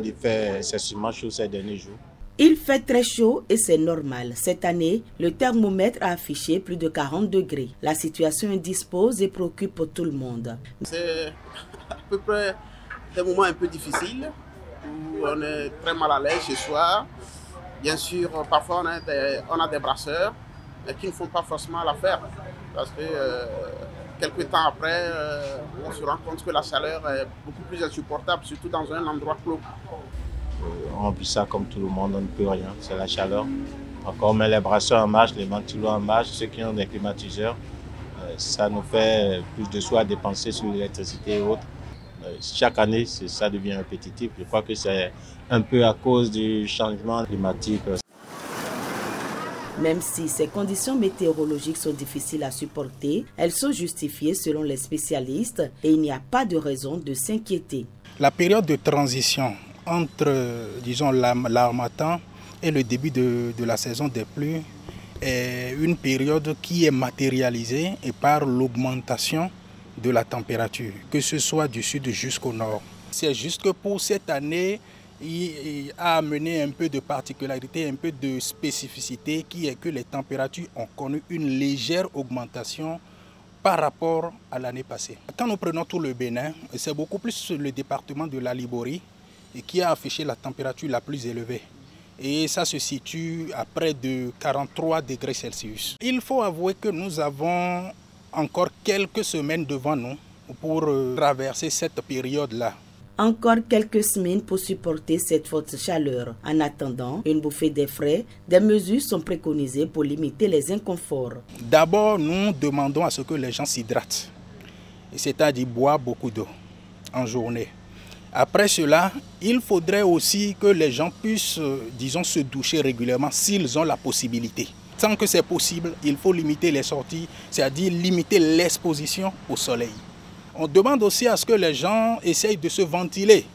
Il fait excessivement chaud ces derniers jours. Il fait très chaud et c'est normal. Cette année, le thermomètre a affiché plus de 40 degrés. La situation indispose et préoccupe tout le monde. C'est à peu près des moments un peu difficiles où on est très mal à l'aise ce soir. Bien sûr, parfois on a des brasseurs mais qui ne font pas forcément l'affaire parce que quelques temps après, on se rend compte que la chaleur est beaucoup plus insupportable, surtout dans un endroit clos. On vit ça comme tout le monde, on ne peut rien, c'est la chaleur. Encore on met les brasseurs en marche, les ventilos en marche, ceux qui ont des climatiseurs. Ça nous fait plus de soi à dépenser sur l'électricité et autres. Chaque année, ça devient répétitif. Je crois que c'est un peu à cause du changement climatique. Même si ces conditions météorologiques sont difficiles à supporter, elles sont justifiées selon les spécialistes et il n'y a pas de raison de s'inquiéter. La période de transition entre, disons, l'harmattan et le début de la saison des pluies est une période qui est matérialisée et par l'augmentation de la température, que ce soit du sud jusqu'au nord. C'est juste que pour cette année, il a amené un peu de particularité, un peu de spécificité, qui est que les températures ont connu une légère augmentation par rapport à l'année passée. Quand nous prenons tout le Bénin, c'est beaucoup plus le département de la Liborie qui a affiché la température la plus élevée. Et ça se situe à près de 43 degrés Celsius. Il faut avouer que nous avons encore quelques semaines devant nous pour traverser cette période-là. Encore quelques semaines pour supporter cette forte chaleur. En attendant une bouffée d'air frais, des mesures sont préconisées pour limiter les inconforts. D'abord, nous demandons à ce que les gens s'hydratent, c'est-à-dire boire beaucoup d'eau en journée. Après cela, il faudrait aussi que les gens puissent, disons, se doucher régulièrement s'ils ont la possibilité. Tant que c'est possible, il faut limiter les sorties, c'est-à-dire limiter l'exposition au soleil. On demande aussi à ce que les gens essayent de se ventiler,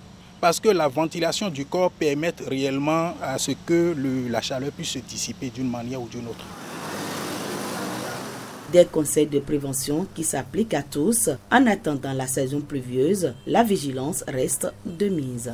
parce que la ventilation du corps permet réellement à ce que la chaleur puisse se dissiper d'une manière ou d'une autre. Des conseils de prévention qui s'appliquent à tous. En attendant la saison pluvieuse, la vigilance reste de mise.